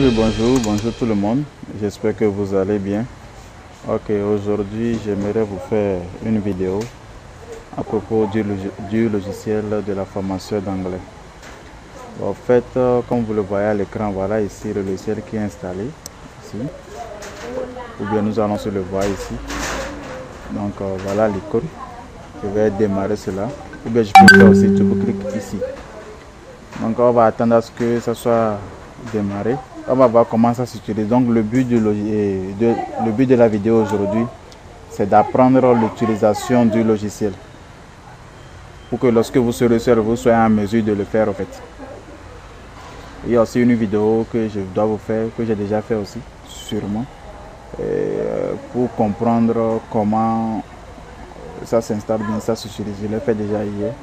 Bonjour tout le monde. J'espère que vous allez bien. Ok, aujourd'hui j'aimerais vous faire une vidéo à propos du logiciel de la formation d'anglais. En fait, comme vous le voyez à l'écran, voilà ici le logiciel qui est installé ici. Ou bien nous allons se le voir ici. Donc voilà l'icône. Je vais démarrer cela. Ou bien je peux faire aussi double-clic ici. Donc on va attendre à ce que ça soit démarré. On va voir comment ça s'utilise. Donc le but de la vidéo aujourd'hui, c'est d'apprendre l'utilisation du logiciel. Pour que lorsque vous serez seul, vous soyez en mesure de le faire en fait. Il y a aussi une vidéo que je dois vous faire, que j'ai déjà fait aussi, sûrement. Pour comprendre comment ça s'installe bien, ça s'utilise. Je l'ai fait déjà hier.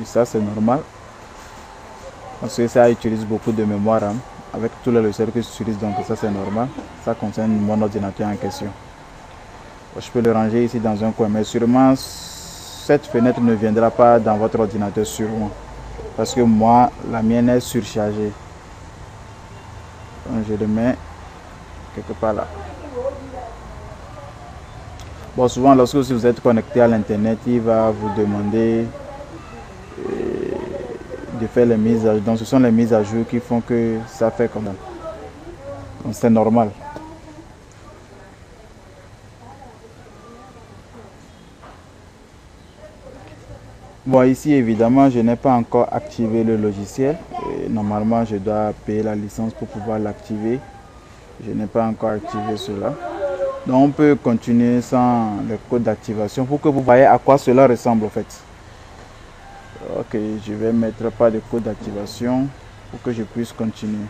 Et ça c'est normal. Parce que ça utilise beaucoup de mémoire hein, avec tous les logiciels que j'utilise, donc ça c'est normal. Ça concerne mon ordinateur en question. Je peux le ranger ici dans un coin, mais sûrement cette fenêtre ne viendra pas dans votre ordinateur sûrement. Parce que moi, la mienne est surchargée. Donc je le mets quelque part là. Bon, souvent lorsque vous êtes connecté à l'internet, il va vous demander de faire les mises à jour. Donc ce sont les mises à jour qui font que ça fait comme ça. Donc c'est normal. Bon, ici évidemment je n'ai pas encore activé le logiciel. Et normalement je dois payer la licence pour pouvoir l'activer. Je n'ai pas encore activé cela. Donc on peut continuer sans le code d'activation pour que vous voyez à quoi cela ressemble en fait. Ok, je vais mettre pas de code d'activation pour que je puisse continuer.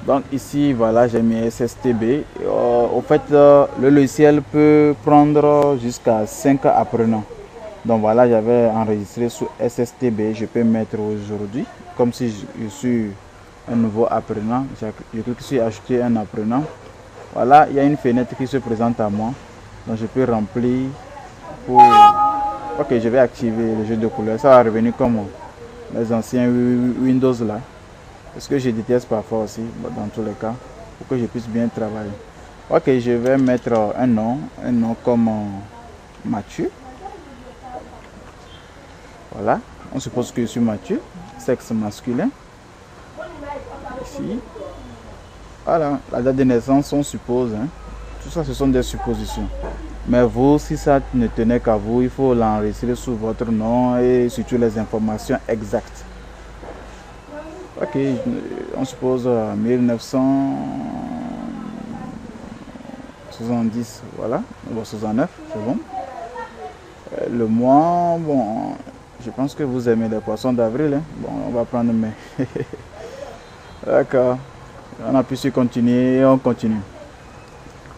Donc ici voilà, j'ai mis SSTB. Au fait le logiciel peut prendre jusqu'à 5 apprenants. Donc voilà, j'avais enregistré sous SSTB. Je peux mettre aujourd'hui comme si je suis un nouveau apprenant. Je clique sur ajouter un apprenant. Voilà, il y a une fenêtre qui se présente à moi. Donc je peux remplir pour... Ok, je vais activer le jeu de couleurs. Ça va revenir comme les anciens Windows là. Parce que je déteste parfois aussi, dans tous les cas, pour que je puisse bien travailler. Ok, je vais mettre un nom comme Mathieu. Voilà, on suppose que je suis Mathieu, sexe masculin. Ici. Voilà, la date de naissance, on suppose. Hein. Tout ça, ce sont des suppositions. Mais vous, si ça ne tenait qu'à vous, il faut l'enregistrer sous votre nom et surtout les informations exactes. Ok, on suppose 1970, voilà, 69, c'est bon. Le mois, bon, je pense que vous aimez les poissons d'avril. Hein. Bon, on va prendre mai. D'accord, on appuie sur continuer et on continue.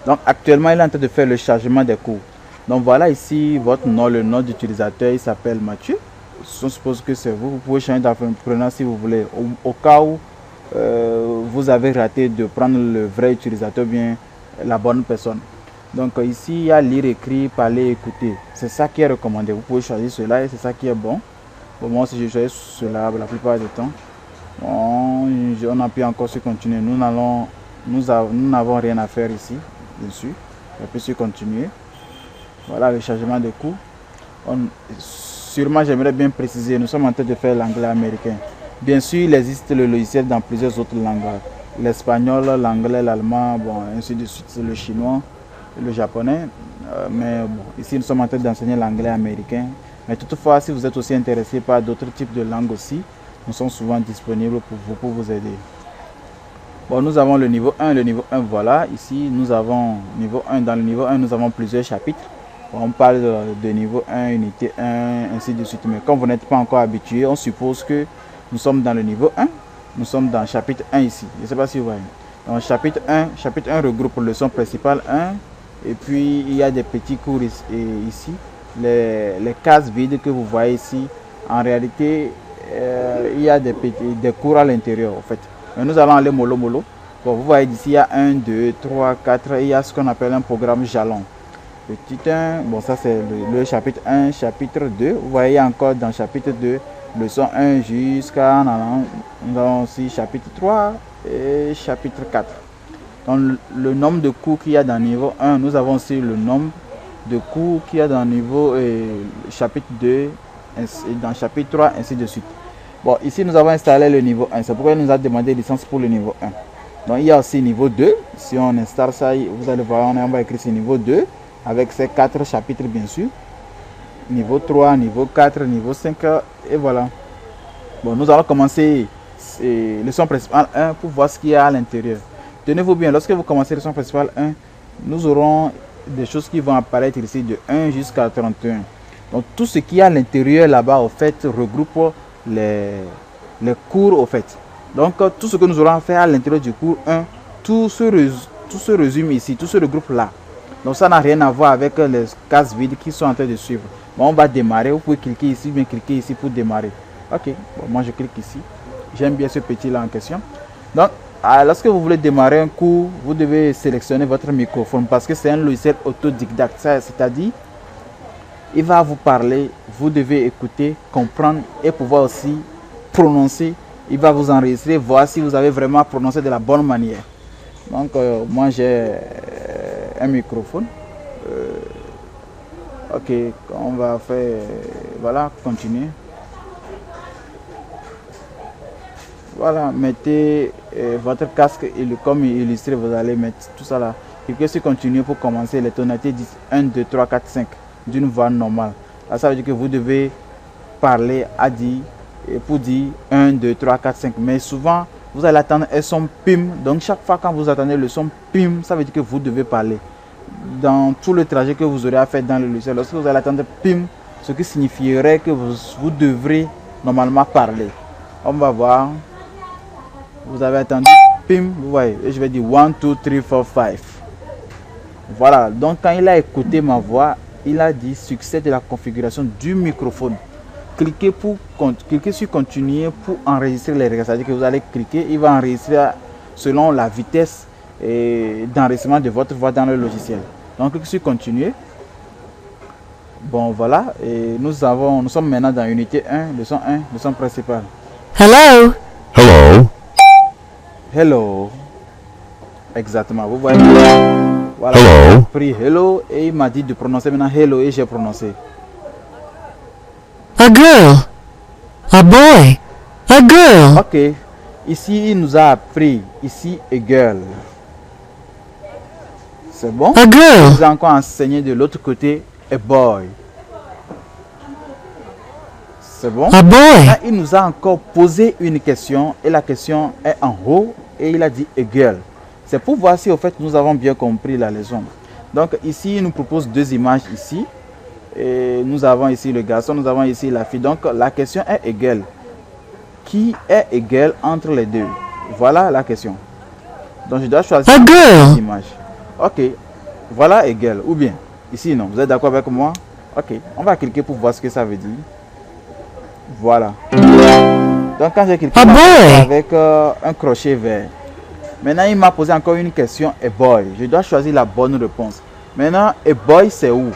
Donc actuellement, il est en train de faire le chargement des cours. Donc voilà ici votre nom, le nom d'utilisateur, il s'appelle Mathieu. On suppose que c'est vous. Vous pouvez changer d'apprenant si vous voulez. Au cas où vous avez raté de prendre le vrai utilisateur, bien la bonne personne. Donc ici, il y a lire, écrire, parler, écouter. C'est ça qui est recommandé. Vous pouvez choisir cela et c'est ça qui est bon. Pour moi, si je choisis cela la plupart du temps, bon, on appuie encore sur continuer. Nous n'avons rien à faire ici, dessus. J'appuie sur continuer. Voilà le chargement de cours. Sûrement, j'aimerais bien préciser, nous sommes en train de faire l'anglais américain. Bien sûr, il existe le logiciel dans plusieurs autres langues. L'espagnol, l'anglais, l'allemand, bon, ainsi de suite, le chinois, le japonais. Mais bon, ici, nous sommes en train d'enseigner l'anglais américain. Mais toutefois, si vous êtes aussi intéressé par d'autres types de langues aussi, nous sommes souvent disponibles pour vous aider. Bon, nous avons le niveau 1, le niveau 1, voilà. Ici, nous avons niveau 1. Dans le niveau 1, nous avons plusieurs chapitres. On parle de niveau 1, unité 1, ainsi de suite. Mais comme vous n'êtes pas encore habitué, on suppose que nous sommes dans le niveau 1. Nous sommes dans le chapitre 1 ici. Je ne sais pas si vous voyez. Donc chapitre 1 regroupe leçon principale 1. Et puis il y a des petits cours ici. Les cases vides que vous voyez ici. En réalité, il y a des cours à l'intérieur en fait. Mais nous allons aller mollo mollo. Bon, vous voyez d'ici, il y a 1, 2, 3, 4. Il y a ce qu'on appelle un programme jalon. Petit 1, bon ça c'est le chapitre 1, chapitre 2. Vous voyez encore dans le chapitre 2, leçon 1 jusqu'à, nous avons aussi chapitre 3 et chapitre 4. Donc le nombre de cours qu'il y a dans le niveau 1, nous avons aussi le nombre de cours qu'il y a dans le niveau chapitre 2, et dans chapitre 3, ainsi de suite. Bon, ici nous avons installé le niveau 1, c'est pourquoi il nous a demandé licence pour le niveau 1. Donc il y a aussi niveau 2, si on installe ça, vous allez voir, on va écrire ce niveau 2, avec ces 4 chapitres bien sûr. Niveau 3, niveau 4, niveau 5, et voilà. Bon, nous allons commencer leçon principale 1 pour voir ce qu'il y a à l'intérieur. Tenez-vous bien, lorsque vous commencez leçon principale 1, nous aurons des choses qui vont apparaître ici de 1 jusqu'à 31. Donc tout ce qui est à l'intérieur là-bas, au fait, regroupe les cours au fait. Donc tout ce que nous aurons à faire à l'intérieur du cours 1, tout se résume ici, tout se regroupe là. Donc ça n'a rien à voir avec les cases vides qui sont en train de suivre. Bon, on va démarrer, vous pouvez cliquer ici, bien cliquer ici pour démarrer. Ok, bon, moi je clique ici. J'aime bien ce petit là en question. Donc lorsque vous voulez démarrer un cours, vous devez sélectionner votre microphone parce que c'est un logiciel autodidacte. C'est-à-dire, il va vous parler, vous devez écouter, comprendre et pouvoir aussi prononcer. Il va vous enregistrer, voir si vous avez vraiment prononcé de la bonne manière. Donc moi j'ai un microphone. Ok, on va faire, voilà, continuer. Voilà, mettez votre casque et comme illustré, vous allez mettre tout ça là. Cliquez sur continuer pour commencer. Les tonalités disent 1, 2, 3, 4, 5 d'une voix normale. Là, ça veut dire que vous devez parler à dire pour dire 1, 2, 3, 4, 5. Mais souvent, vous allez attendre un son PIM. Donc, chaque fois quand vous attendez le son PIM, ça veut dire que vous devez parler. Dans tout le trajet que vous aurez à faire dans le logiciel, lorsque vous allez attendre PIM, ce qui signifierait que vous devrez normalement parler. On va voir. Vous avez attendu PIM, vous voyez, et je vais dire 1, 2, 3, 4, 5. Voilà, donc quand il a écouté ma voix, il a dit succès de la configuration du microphone. Cliquez sur continuer pour enregistrer les règles. C'est-à-dire que vous allez cliquer, il va enregistrer selon la vitesse d'enregistrement de votre voix dans le logiciel. Donc cliquez sur continuer. Bon voilà, et nous sommes maintenant dans unité 1, leçon 1, leçon principale. Hello. Hello. Hello. Exactement, vous voyez. Voilà, Hello. j'ai pris hello et il m'a dit de prononcer maintenant hello et j'ai prononcé. A girl. A boy. A girl. Ok, ici il nous a appris, ici a girl. C'est bon? A Il girl. nous a encore enseigné de l'autre côté a boy. C'est bon? A boy. Là, il nous a encore posé une question et la question est en haut et il a dit a girl. C'est pour voir si au fait nous avons bien compris la leçon. Donc ici il nous propose deux images ici. Et nous avons ici le garçon, nous avons ici la fille. Donc la question est égale. Qui est égal entre les deux? Voilà la question. Donc je dois choisir A girl. une image. Ok, voilà égal. Ou bien, ici non. Vous êtes d'accord avec moi? Ok, on va cliquer pour voir ce que ça veut dire. Voilà. Donc quand j'ai cliqué A boy. avec un crochet vert. Maintenant il m'a posé encore une question. A boy. Je dois choisir la bonne réponse. Maintenant, a boy c'est où?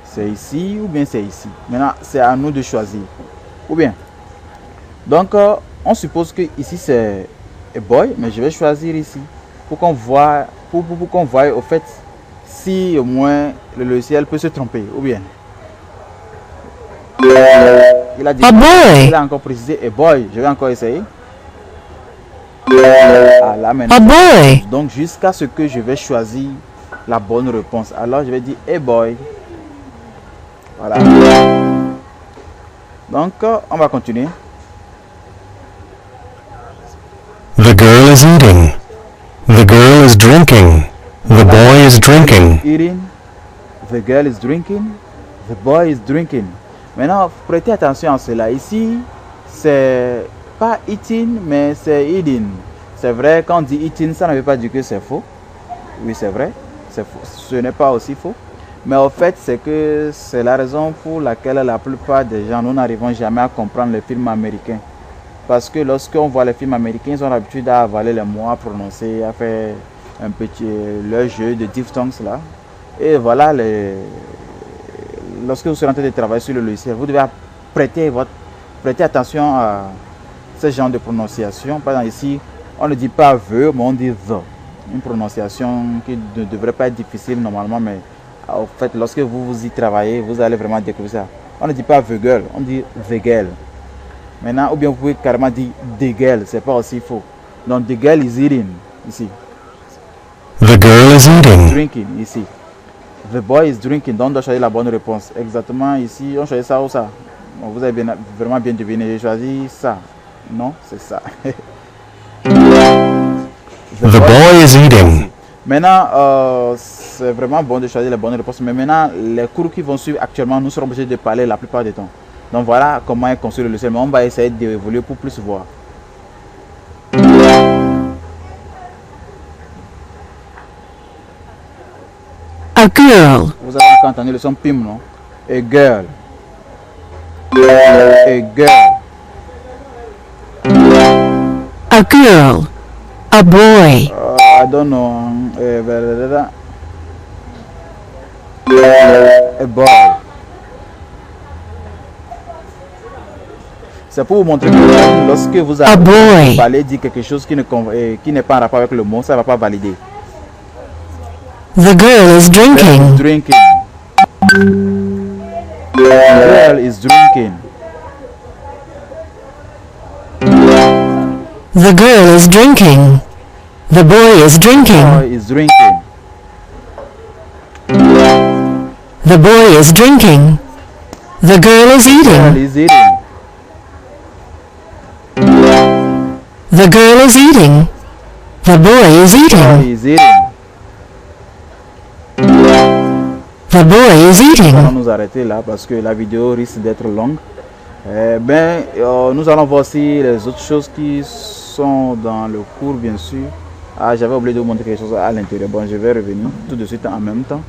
C'est ici ou bien c'est ici? Maintenant c'est à nous de choisir. Ou bien. Donc on suppose que ici c'est a boy, mais je vais choisir ici. Pour qu'on voit, pour qu'on voie au fait si au moins le logiciel peut se tromper. Ou bien. Il a dit, A boy. il a encore précisé a boy. Je vais encore essayer. Ah, là maintenant. A boy. Donc jusqu'à ce que je vais choisir la bonne réponse. Alors je vais dire a boy. Voilà. Donc on va continuer. The girl is eating. The girl is drinking. The boy is drinking. Eating. The girl is drinking. The boy is drinking. Maintenant, prêtez attention à cela. Ici, c'est pas eating, mais c'est eating. C'est vrai, quand on dit eating, ça ne veut pas dire que c'est faux. Oui, c'est vrai. C'est faux. Ce n'est pas aussi faux. Mais au fait, c'est que c'est la raison pour laquelle la plupart des gens, nous n'arrivons jamais à comprendre les films américains. Parce que lorsqu'on voit les films américains, ils ont l'habitude à avaler les mots, à prononcer, à faire un petit leur jeu de diphtongues là. Et voilà, lorsque vous serez en train de travailler sur le logiciel, vous devez prêter votre prêtez attention à ce genre de prononciation. Par exemple ici, on ne dit pas veut, mais on dit the. Une prononciation qui ne devrait pas être difficile normalement, mais en fait, lorsque vous y travaillez, vous allez vraiment découvrir ça. On ne dit pas the girl, on dit the girl. Maintenant, ou bien vous pouvez carrément dire the girl, c'est pas aussi faux. Donc the girl is eating, ici. The girl is eating. Drinking, ici. The boy is drinking, donc on doit choisir la bonne réponse. Exactement ici, on choisit ça ou ça. Bon, vous avez vraiment bien deviné, j'ai choisi ça. Non, c'est ça. The boy is eating. Maintenant, c'est vraiment bon de choisir la bonne réponse. Mais maintenant, les cours qui vont suivre actuellement, nous serons obligés de parler la plupart du temps. Donc voilà comment est construit le logiciel. Mais on va essayer d'évoluer pour plus voir. A girl. Vous avez encore entendu le son PIM, non? A girl. A girl. A girl. A boy. I don't know. A boy. C'est pour vous montrer que lorsque vous allez dire quelque chose qui n'est pas en rapport avec le mot, ça ne va pas valider. The girl is drinking. Drinking. The girl is drinking. The girl is drinking. The boy is The drinking. boy is drinking. The boy is drinking. The girl is The girl eating. is eating. The girl is eating. The boy is The boy eating. is eating. The boy is On va eating. nous arrêter là parce que la vidéo risque d'être longue. Nous allons voir aussi les autres choses qui sont dans le cours, bien sûr. Ah, j'avais oublié de vous montrer quelque chose à l'intérieur. Bon, je vais revenir tout de suite en même temps.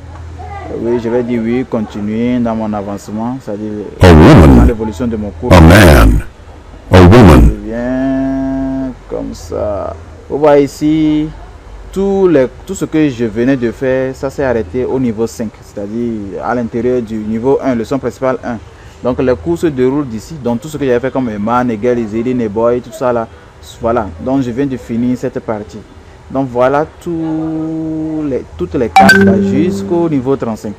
Oui, je vais dire oui, continuer dans mon avancement, c'est-à-dire A dans woman. l'évolution de mon cours. A man. A Je woman. viens comme ça. Vous voyez ici, tout ce que je venais de faire, ça s'est arrêté au niveau 5, c'est-à-dire à l'intérieur du niveau 1, leçon principale 1. Donc les cours se déroulent d'ici, donc tout ce que j'avais fait comme a man, a girl, is eating, a boy, tout ça là, voilà. Donc je viens de finir cette partie. Donc voilà toutes les classes là jusqu'au niveau 35.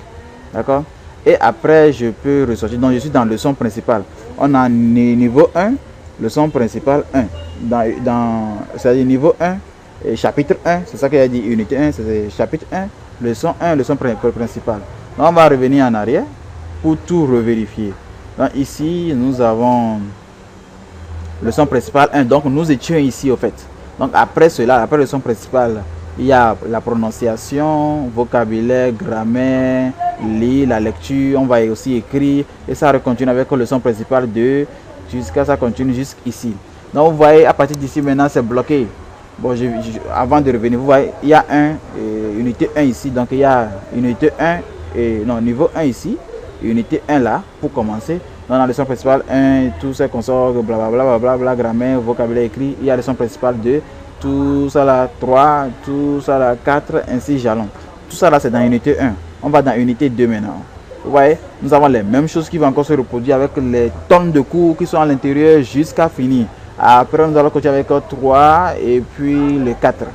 D'accord? Et après je peux ressortir. Donc je suis dans leçon principale. On a niveau 1, leçon principale 1. C'est-à-dire niveau 1 et chapitre 1, c'est ça qu'il a dit, unité 1, c'est chapitre 1, leçon 1, leçon principale. Donc on va revenir en arrière pour tout revérifier. Donc ici nous avons leçon principale 1, donc nous étions ici au fait. Donc après cela, après leçon principale, il y a la prononciation, vocabulaire, grammaire, lire, la lecture, on va aussi écrire et ça continue avec la leçon principale 2 jusqu'à ça continue jusqu'ici. Donc vous voyez à partir d'ici maintenant c'est bloqué. Bon, avant de revenir, vous voyez, il y a unité 1 ici, donc il y a unité 1 et non, niveau 1 ici, unité 1 là pour commencer. Dans la leçon principale 1, tout ça qu'on sort, blablabla, grammaire, vocabulaire écrit, il y a la leçon principale 2, tout ça là 3, tout ça là 4, ainsi jalon. Tout ça là c'est dans unité 1. On va dans unité 2 maintenant. Vous voyez, nous avons les mêmes choses qui vont encore se reproduire avec les tonnes de cours qui sont à l'intérieur jusqu'à finir. Après, nous allons continuer avec 3 et puis le 4.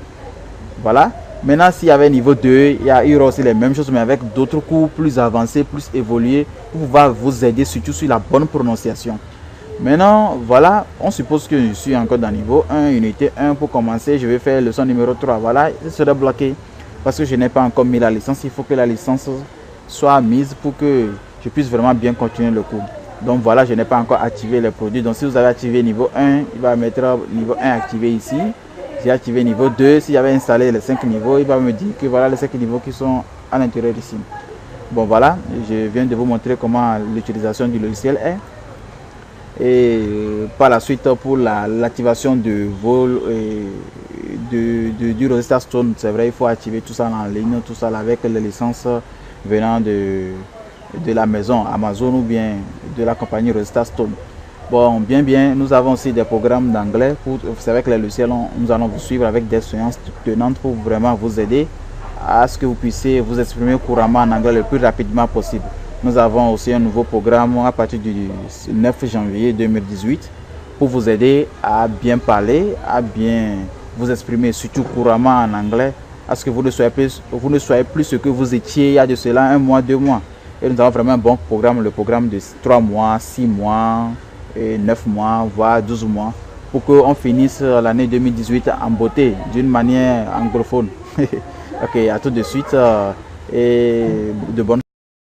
Voilà. Maintenant, s'il y avait niveau 2, il y aura aussi les mêmes choses, mais avec d'autres cours plus avancés, plus évolués, pour pouvoir vous aider surtout sur la bonne prononciation. Maintenant, voilà, on suppose que je suis encore dans niveau 1, unité 1. Pour commencer, je vais faire leçon numéro 3. Voilà, je serai bloqué parce que je n'ai pas encore mis la licence. Il faut que la licence soit mise pour que je puisse vraiment bien continuer le cours. Donc voilà, je n'ai pas encore activé les produits. Donc si vous avez activé niveau 1, il va mettre niveau 1 activé ici. J'ai activé niveau 2. S'il avait installé les 5 niveaux, il va me dire que voilà les 5 niveaux qui sont à l'intérieur ici. Bon voilà, je viens de vous montrer comment l'utilisation du logiciel est. Et par la suite, pour l'activation du Rosetta Stone, c'est vrai, il faut activer tout ça en ligne, tout ça avec les licences venant de la maison Amazon ou bien de la compagnie Rosetta Stone. Bon, bien, nous avons aussi des programmes d'anglais. C'est avec les logiciels, nous allons vous suivre avec des séances tenantes pour vraiment vous aider à ce que vous puissiez vous exprimer couramment en anglais le plus rapidement possible. Nous avons aussi un nouveau programme à partir du 9 janvier 2018 pour vous aider à bien parler, à bien vous exprimer, surtout couramment en anglais, à ce que vous ne soyez plus ce que vous étiez il y a de cela 1 mois, 2 mois. Et nous avons vraiment un bon programme, le programme de 3 mois, 6 mois, et 9 mois, voire 12 mois, pour qu'on finisse l'année 2018 en beauté, d'une manière anglophone. Ok, à tout de suite et de bonnes